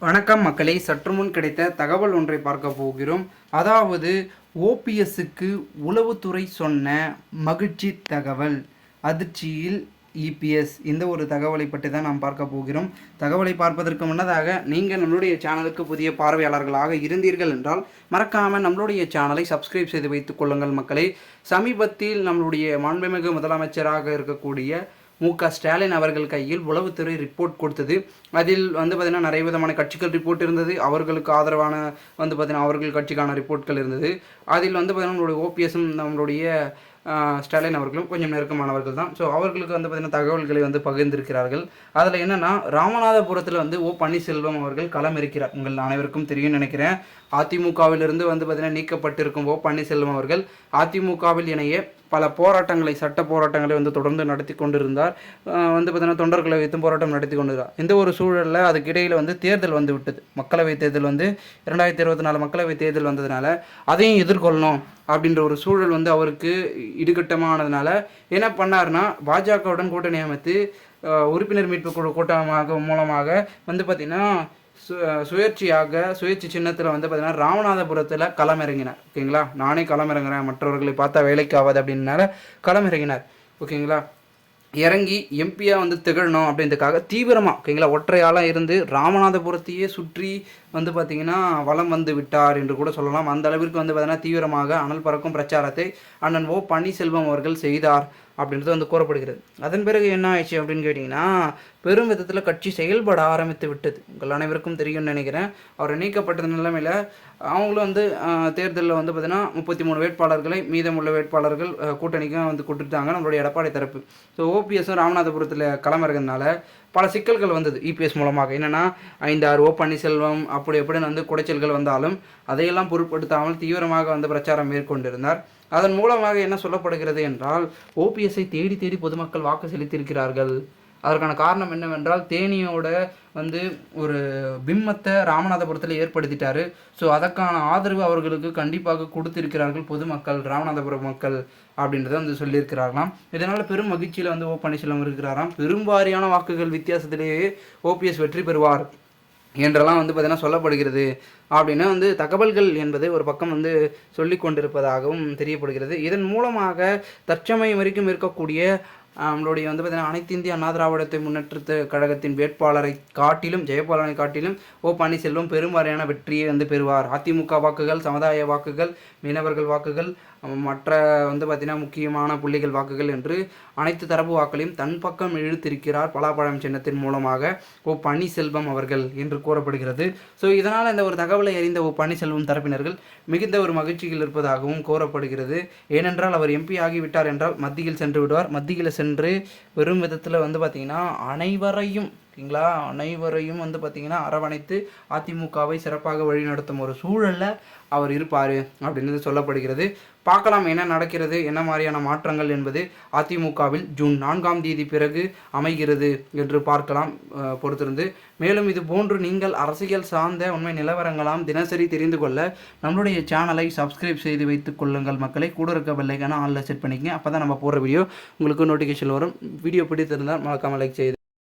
வணக்கம் மக்களே, சற்று முன் கிடைத்த தகவல் ஒன்றை பார்க்க போகிறோம். அதாவது ஓபிஎஸ்க்கு உளவுத்துறை சொன்ன மகிழ்ச்சி தகவல், அதிர்ச்சியில் இபிஎஸ். இந்த ஒரு தகவலை பற்றி தான் நாம் பார்க்க போகிறோம். தகவலை பார்ப்பதற்கு முன்னதாக நீங்கள் நம்மளுடைய சேனலுக்கு புதிய பார்வையாளர்களாக இருந்தீர்கள் என்றால் மறக்காமல் நம்மளுடைய சேனலை சப்ஸ்கிரைப் செய்து வைத்துக் கொள்ளுங்கள் மக்களே. சமீபத்தில் நம்மளுடைய மாண்புமிகு முதலமைச்சராக இருக்கக்கூடிய மு.க.ஸ்டாலின் அவர்கள் கையில் உளவுத்துறை ரிப்போர்ட் கொடுத்தது. அதில் பார்த்திங்கன்னா நிறைய விதமான கட்சிகள் ரிப்போர்ட் இருந்தது. அவர்களுக்கு ஆதரவான பார்த்திங்கன்னா அவர்கள் கட்சிக்கான ரிப்போர்ட்கள் இருந்தது. அதில் பார்த்திங்கன்னா நம்மளுடைய ஓபிஎஸும் நம்மளுடைய ஸ்டாலின் அவர்களும் கொஞ்சம் நெருக்கமானவர்கள் தான். ஸோ அவர்களுக்கு பார்த்திங்கன்னா தகவல்களை பகிர்ந்திருக்கிறார்கள். அதில் என்னென்னா, ராமநாதபுரத்தில் ஓ பன்னீர்செல்வம் அவர்கள் களம் இருக்கிறார். உங்கள் அனைவருக்கும் தெரியும்னு நினைக்கிறேன். அதிமுகவிலிருந்து பார்த்திங்கன்னா நீக்கப்பட்டிருக்கும் ஓ பன்னீர்செல்வம் அவர்கள் அதிமுகவில் இணைய பல போராட்டங்களை, சட்ட போராட்டங்களை தொடர்ந்து நடத்தி கொண்டிருந்தார். பார்த்திங்கன்னா தொண்டர்களை வைத்து போராட்டம் நடத்தி கொண்டிருந்தார். இந்த ஒரு சூழலில் அதுக்கிடையில் தேர்தல் விட்டது. மக்களவை தேர்தல் 2024 மக்களவை தேர்தல் வந்ததுனால அதையும் எதிர்கொள்ளணும் அப்படின்ற ஒரு சூழல் அவருக்கு இடுகட்டமானதுனால என்ன பண்ணார்னா, பாஜகவுடன் கூட்டணி அமைத்து உறுப்பினர் மீட்பு குழு கூட்டமாக மூலமாக பார்த்திங்கன்னா சுயேட்சை சின்னத்தில் பார்த்திங்கன்னா ராமநாதபுரத்தில் களமிறங்கினார். ஓகேங்களா, நானே களமிறங்குறேன், மற்றவர்களை பார்த்தா வேலைக்கு ஆகாது அப்படின்னால களமிறங்கினார். ஓகேங்களா, இறங்கி எம்பியாக திகழணும் அப்படின்றதுக்காக தீவிரமாக, ஓகேங்களா, ஒற்றையாளாக இருந்து ராமநாதபுரத்தையே சுற்றி பார்த்திங்கன்னா வலம் விட்டார் என்று கூட சொல்லலாம். அந்த அளவிற்கு பார்த்திங்கன்னா தீவிரமாக அனல் பறக்கும் பிரச்சாரத்தை அண்ணன் ஓ பன்னீர்செல்வம் அவர்கள் செய்தார் அப்படின்றது கூறப்படுகிறது. அதன் பிறகு என்ன ஆயிடுச்சு அப்படின்னு கேட்டிங்கன்னா, பெரும் விதத்தில் கட்சி செயல்பட ஆரம்பித்து விட்டது. உங்கள் அனைவருக்கும் தெரியும்னு நினைக்கிறேன். அவர் நீக்கப்பட்ட நிலைமையில் அவங்களும் தேர்தலில் பார்த்திங்கன்னா 33 வேட்பாளர்களை மீதமுள்ள வேட்பாளர்கள் கூட்டணிக்கும் கொடுத்துட்டாங்க நம்மளுடைய எடப்பாடி தரப்பு. ஸோ ஓபிஎஸும் ராமநாதபுரத்தில் களமிறங்கினால பல சிக்கல்கள் வந்தது இபிஎஸ் மூலமாக. என்னென்னா, 5-6 ஓ பன்னீர்செல்வம் அப்படி எப்படின்னு குடைச்சல்கள் வந்தாலும் அதையெல்லாம் பொருட்படுத்தாமல் தீவிரமாக பிரச்சாரம் மேற்கொண்டிருந்தார். அதன் மூலமாக என்ன சொல்லப்படுகிறது என்றால், ஓபிஎஸ்ஐ தேடி தேடி பொதுமக்கள் வாக்கு செலுத்தியிருக்கிறார்கள். அதற்கான காரணம் என்னவென்றால், தேனியோட ஒரு பிம்பத்தை ராமநாதபுரத்தில் ஏற்படுத்திட்டார். ஸோ அதற்கான ஆதரவு அவர்களுக்கு கண்டிப்பாக கொடுத்திருக்கிறார்கள் பொதுமக்கள், ராமநாதபுரம் மக்கள் அப்படின்றத சொல்லியிருக்கிறார்களாம். இதனால் பெரும் மகிழ்ச்சியில் ஓ பன்னீர்செல்வம் இருக்கிறாராம். பெரும்பாரியான வாக்குகள் வித்தியாசத்திலேயே ஓபிஎஸ் வெற்றி பெறுவார் என்றெல்லாம் பார்த்திங்கன்னா சொல்லப்படுகிறது அப்படின்னு தகவல்கள் என்பது ஒரு பக்கம் சொல்லி கொண்டிருப்பதாகவும் தெரியப்படுகிறது. இதன் மூலமாக தற்சமயம் வரைக்கும் இருக்கக்கூடிய நம்மளுடைய பார்த்திங்கன்னா அனைத்து இந்திய அண்ணா திராவிடத்தை முன்னேற்ற கழகத்தின் வேட்பாளரை காட்டிலும், ஜெயபாலனை காட்டிலும் ஓ பன்னீர்செல்வம் பெரும்பாலான வெற்றியை பெறுவார். அதிமுக வாக்குகள், சமுதாய வாக்குகள், மீனவர்கள் வாக்குகள், மற்ற பார்த்திங்கன்னா முக்கியமான புள்ளிகள் வாக்குகள் என்று அனைத்து தரப்பு வாக்களையும் தன் பக்கம் இழுத்திருக்கிறார் பலாப்பழம் சின்னத்தின் மூலமாக ஓ பன்னீர்செல்வம் அவர்கள் என்று கூறப்படுகிறது. ஸோ இதனால் இந்த ஒரு தகவலை அறிந்த ஓ பன்னீர்செல்வம் தரப்பினர்கள் மிகுந்த ஒரு மகிழ்ச்சியில் இருப்பதாகவும் கூறப்படுகிறது. ஏனென்றால் அவர் எம்பி ஆகிவிட்டார் என்றால் மத்தியில் சென்று விடுவார். மத்தியில் சென்று வெறும் விதத்தில் பார்த்திங்கன்னா அனைவரையும் பார்த்திங்கன்னா அரவணைத்து அதிமுகவை சிறப்பாக வழிநடத்தும் ஒரு சூழலில் அவர் இருப்பார் அப்படின்னு சொல்லப்படுகிறது. பார்க்கலாம் என்ன நடக்கிறது, என்ன மாதிரியான மாற்றங்கள் என்பது அதிமுகவில் ஜூன் 4ஆம் தேதி பிறகு அமைகிறது என்று பார்க்கலாம் பொறுத்திருந்து. மேலும் இது போன்று நீங்கள் அரசியல் சார்ந்த உண்மை நிலவரங்களாம் தினசரி தெரிந்து கொள்ள நம்மளுடைய சேனலை சப்ஸ்கிரைப் செய்து வைத்துக் கொள்ளுங்கள் மக்களை. கூட இருக்க பெல்லைக்கான ஆல்ல செட் பண்ணிக்கங்க. அப்போ தான் நம்ம போடுற வீடியோ உங்களுக்கு நோட்டிஃபிகேஷன் வரும். வீடியோ பிடித்திருந்தால் மறக்காமல் லைக் செய்து